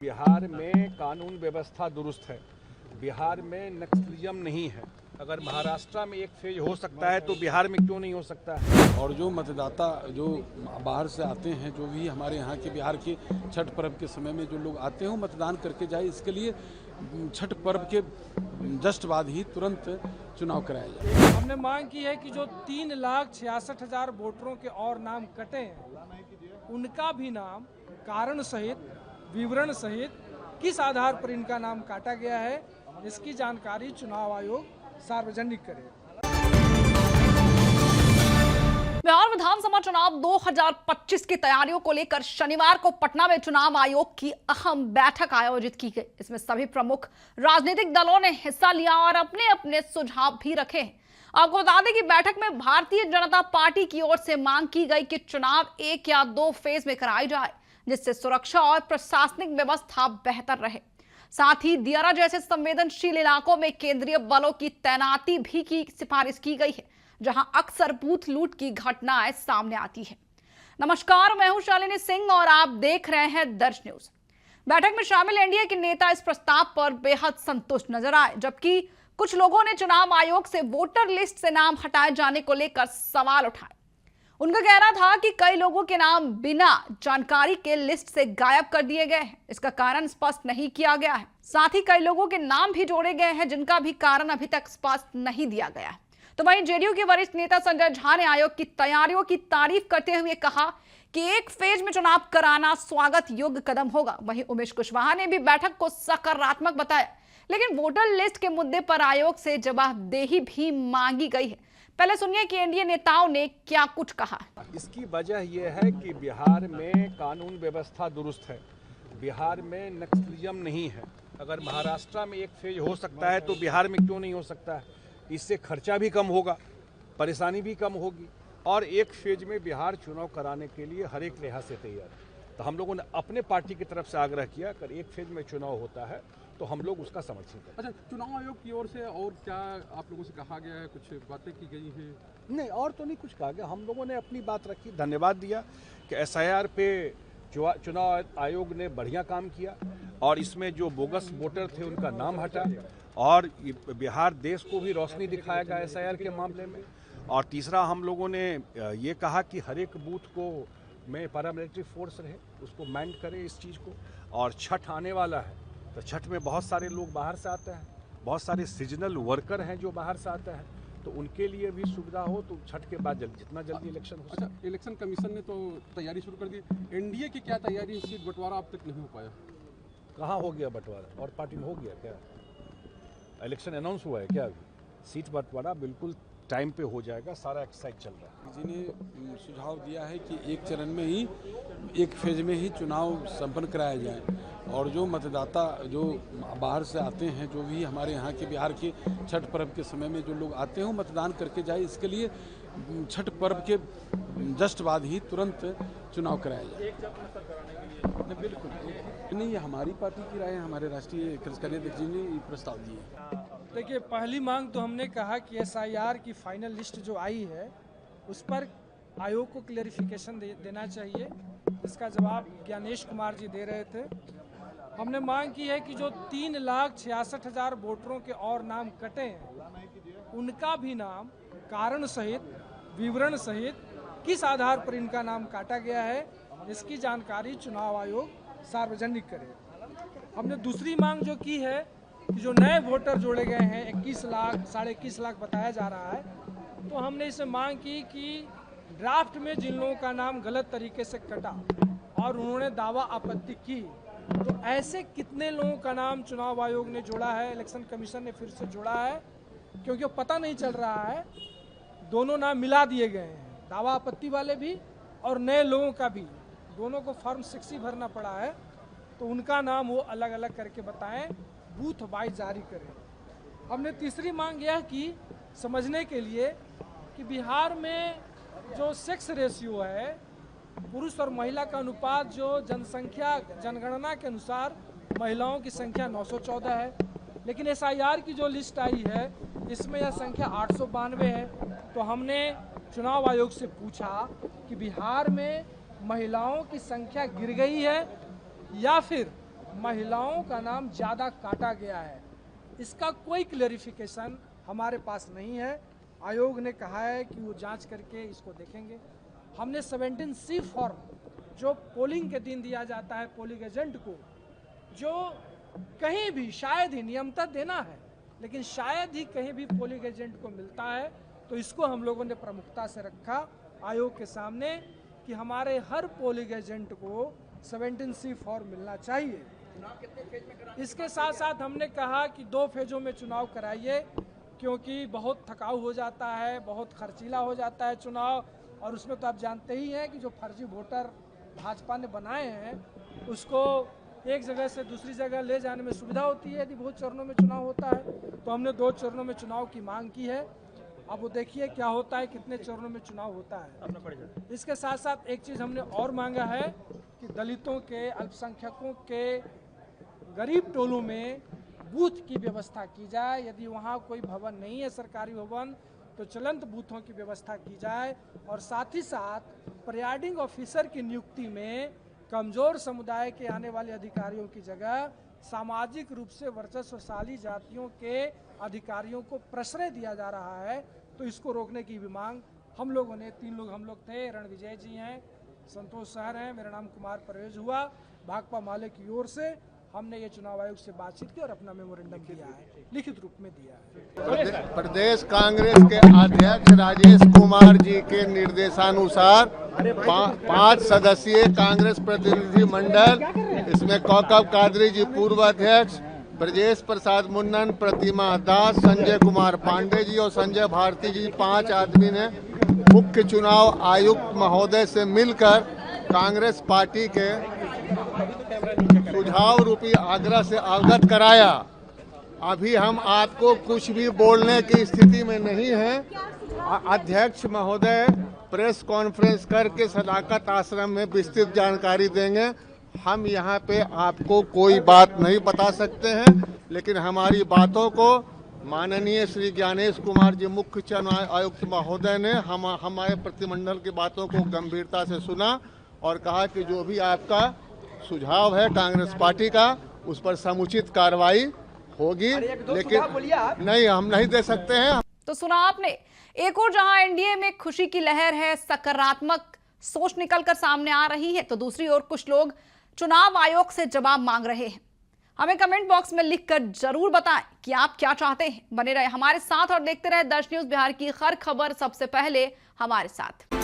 बिहार में कानून व्यवस्था दुरुस्त है। बिहार में नक्सलिज्म नहीं है। अगर महाराष्ट्र में एक फेज हो सकता है तो बिहार में क्यों नहीं हो सकता है। और जो मतदाता जो बाहर से आते हैं, जो भी हमारे यहाँ के बिहार के छठ पर्व के समय में जो लोग आते हैं वो मतदान करके जाए, इसके लिए छठ पर्व के जस्ट बाद ही तुरंत चुनाव कराया जाए। हमने मांग की है कि जो 3,66,000 वोटरों के और नाम कटे हैं उनका भी नाम कारण सहित विवरण सहित किस आधार पर इनका नाम काटा गया है, इसकी जानकारी चुनाव आयोग सार्वजनिक करे। बिहार विधानसभा चुनाव 2025 की तैयारियों को लेकर शनिवार को पटना में चुनाव आयोग की अहम बैठक आयोजित की गई। इसमें सभी प्रमुख राजनीतिक दलों ने हिस्सा लिया और अपने अपने सुझाव भी रखे हैं। आपको बता दें कि बैठक में भारतीय जनता पार्टी की ओर से मांग की गई कि चुनाव 1 या 2 फेज में कराए जाए, जिससे सुरक्षा और प्रशासनिक व्यवस्था बेहतर रहे। साथ ही दियारा जैसे संवेदनशील इलाकों में केंद्रीय बलों की तैनाती भी की सिफारिश की गई है, जहां अक्सर बूथ लूट की घटनाएं सामने आती है। नमस्कार, मैं हूं शालिनी सिंह और आप देख रहे हैं दर्श न्यूज। बैठक में शामिल एनडीए के नेता इस प्रस्ताव पर बेहद संतुष्ट नजर आए, जबकि कुछ लोगों ने चुनाव आयोग से वोटर लिस्ट से नाम हटाए जाने को लेकर सवाल उठाए। उनका कहना था कि कई लोगों के नाम बिना जानकारी के लिस्ट से गायब कर दिए गए हैं, इसका कारण स्पष्ट नहीं किया गया है। साथ ही कई लोगों के नाम भी जोड़े गए हैं जिनका भी कारण अभी तक स्पष्ट नहीं दिया गया है। तो वहीं जेडीयू के वरिष्ठ नेता संजय झा ने आयोग की तैयारियों की तारीफ करते हुए कहा कि एक फेज में चुनाव कराना स्वागत योग्य कदम होगा। वहीं उमेश कुशवाहा ने भी बैठक को सकारात्मक बताया, लेकिन वोटर लिस्ट के मुद्दे पर आयोग से जवाबदेही भी मांगी गई है। पहले सुनिए कि एनडीए नेताओं ने क्या कुछ कहा। इसकी वजह यह है कि बिहार में कानून व्यवस्था दुरुस्त है। बिहार में नक्सलिज्म नहीं है। अगर महाराष्ट्र में एक फेज हो सकता है तो बिहार में क्यों नहीं हो सकता है। इससे खर्चा भी कम होगा, परेशानी भी कम होगी और एक फेज में बिहार चुनाव कराने के लिए हर एक लिहाज से तैयार है। तो हम लोगों ने अपने पार्टी की तरफ से आग्रह किया, अगर एक फेज में चुनाव होता है तो हम लोग उसका समर्थन करें। अच्छा, चुनाव आयोग की ओर से और क्या आप लोगों से कहा गया है, कुछ बातें की गई हैं? नहीं, और तो नहीं कुछ कहा गया। हम लोगों ने अपनी बात रखी, धन्यवाद दिया कि एसआईआर पे चुनाव आयोग ने बढ़िया काम किया और इसमें जो बोगस वोटर थे उनका नाम हटा और बिहार देश को भी रोशनी दिखाएगा एसआईआर के मामले में। और तीसरा, हम लोगों ने ये कहा कि हर एक बूथ को में पैरामिलिट्री फोर्स रहे, उसको मैंड करे इस चीज़ को। और छठ आने वाला है तो छठ में बहुत सारे लोग बाहर से आते हैं, बहुत सारे सीजनल वर्कर हैं जो बाहर से आते हैं, तो उनके लिए भी सुविधा हो। तो छठ के बाद जितना जल्दी इलेक्शन हो। अच्छा, इलेक्शन कमीशन ने तो तैयारी शुरू कर दी, एनडीए की क्या तैयारी? सीट बंटवारा अब तक नहीं हो पाया। कहाँ हो गया बंटवारा? और पार्टी में हो गया क्या? इलेक्शन अनाउंस हुआ है क्या? अभी सीट बंटवारा बिल्कुल टाइम पे हो जाएगा, सारा एक्सरसाइज चल रहा है। किसी ने सुझाव दिया है कि एक चरण में ही, एक फेज में ही चुनाव संपन्न कराया जाए और जो मतदाता जो बाहर से आते हैं, जो भी हमारे यहाँ के बिहार के छठ पर्व के समय में जो लोग आते हैं वो मतदान करके जाए, इसके लिए छठ पर्व के जस्ट बाद ही तुरंत चुनाव कराया जाए। बिल्कुल नहीं, ये हमारी पार्टी की राय है। हमारे राष्ट्रीय कार्यकारी अध्यक्ष जी ने ये प्रस्ताव दिए। देखिए, पहली मांग तो हमने कहा कि एसआईआर की फाइनल लिस्ट जो आई है उस पर आयोग को क्लेरिफिकेशन देना चाहिए। इसका जवाब ज्ञानेश कुमार जी दे रहे थे। हमने मांग की है कि जो 3,66,000 वोटरों के और नाम कटे हैं उनका भी नाम कारण सहित विवरण सहित किस आधार पर इनका नाम काटा गया है, इसकी जानकारी चुनाव आयोग सार्वजनिक करे। हमने दूसरी मांग जो की है कि जो नए वोटर जोड़े गए हैं 21 लाख 21.5 लाख बताया जा रहा है, तो हमने इससे मांग की कि ड्राफ्ट में जिन लोगों का नाम गलत तरीके से कटा और उन्होंने दावा आपत्ति की, तो ऐसे कितने लोगों का नाम चुनाव आयोग ने जोड़ा है, इलेक्शन कमीशन ने फिर से जोड़ा है, क्योंकि वो पता नहीं चल रहा है। दोनों नाम मिला दिए गए हैं, दावा आपत्ति वाले भी और नए लोगों का भी, दोनों को फॉर्म 6 भरना पड़ा है, तो उनका नाम वो अलग अलग करके बताएं, बूथ वाइज जारी करें। हमने तीसरी मांग यह की समझने के लिए कि बिहार में जो सेक्स रेशियो है, पुरुष और महिला का अनुपात, जो जनगणना के अनुसार महिलाओं की संख्या 914 है, लेकिन एसआईआर की जो लिस्ट आई है इसमें यह संख्या 892 है। तो हमने चुनाव आयोग से पूछा कि बिहार में महिलाओं की संख्या गिर गई है या फिर महिलाओं का नाम ज़्यादा काटा गया है, इसका कोई क्लेरिफिकेशन हमारे पास नहीं है। आयोग ने कहा है कि वो जांच करके इसको देखेंगे। हमने 17C फॉर्म जो पोलिंग के दिन दिया जाता है पोलिंग एजेंट को, जो कहीं भी शायद ही नियमतः देना है, लेकिन शायद ही कहीं भी पोलिंग एजेंट को मिलता है, तो इसको हम लोगों ने प्रमुखता से रखा आयोग के सामने कि हमारे हर पोलिंग एजेंट को 17C फॉर्म मिलना चाहिए। इसके साथ साथ हमने कहा कि 2 फेजों में चुनाव कराइए, क्योंकि बहुत थकाऊ हो जाता है, बहुत खर्चीला हो जाता है चुनाव, और उसमें तो आप जानते ही हैं कि जो फर्जी वोटर भाजपा ने बनाए हैं उसको एक जगह से दूसरी जगह ले जाने में सुविधा होती है यदि बहुत चरणों में चुनाव होता है। तो हमने 2 चरणों में चुनाव की मांग की है। अब वो देखिए क्या होता है, कितने चरणों में चुनाव होता है। इसके साथ साथ एक चीज़ हमने और मांगा है कि दलितों के, अल्पसंख्यकों के, गरीब टोलों में बूथ की व्यवस्था की जाए। यदि वहाँ कोई भवन नहीं है सरकारी भवन, तो चलंत बूथों की व्यवस्था की जाए। और साथ ही साथ प्रिजाइडिंग ऑफिसर की नियुक्ति में कमजोर समुदाय के आने वाले अधिकारियों की जगह सामाजिक रूप से वर्चस्वशाली जातियों के अधिकारियों को प्रश्रय दिया जा रहा है, तो इसको रोकने की भी मांग हम लोगों ने, 3 लोग हम लोग थे, रणविजय जी हैं, संतोष सहर हैं, मेरा नाम कुमार परवेज हुआ, भाकपा माले की ओर से हमने ये चुनाव आयोग से बातचीत की और अपना मेमोरेंडम दिया है, लिखित रूप में दिया है। प्रदेश कांग्रेस के अध्यक्ष राजेश कुमार जी के निर्देशानुसार 5 सदस्यीय कांग्रेस प्रतिनिधि मंडल, इसमें कौकब कादरी जी पूर्व अध्यक्ष, ब्रजेश प्रसाद मुन्नन, प्रतिमा दास, संजय कुमार पांडे जी और संजय भारती जी, 5 आदमी ने मुख्य चुनाव आयुक्त महोदय से मिलकर कांग्रेस पार्टी के सुझाव रूपी आग्रह से अवगत कराया। अभी हम आपको कुछ भी बोलने की स्थिति में नहीं हैं। अध्यक्ष महोदय प्रेस कॉन्फ्रेंस करके सदाकत आश्रम में विस्तृत जानकारी देंगे। हम यहाँ पे आपको कोई बात नहीं बता सकते हैं, लेकिन हमारी बातों को माननीय श्री ज्ञानेश कुमार जी मुख्य चुनाव आयुक्त महोदय ने हमारे प्रतिमंडल की बातों को गंभीरता से सुना और कहा कि जो भी आपका सुझाव है कांग्रेस पार्टी का, उस पर समुचित कार्रवाई होगी, लेकिन नहीं, हम नहीं दे सकते हैं। तो सुना आपने, एक और जहां एनडीए में खुशी की लहर है, सकारात्मक सोच निकलकर सामने आ रही है, तो दूसरी ओर कुछ लोग चुनाव आयोग से जवाब मांग रहे हैं। हमें कमेंट बॉक्स में लिखकर जरूर बताएं कि आप क्या चाहते हैं। बने रहे हमारे साथ और देखते रहे दर्श न्यूज बिहार की हर खबर सबसे पहले हमारे साथ।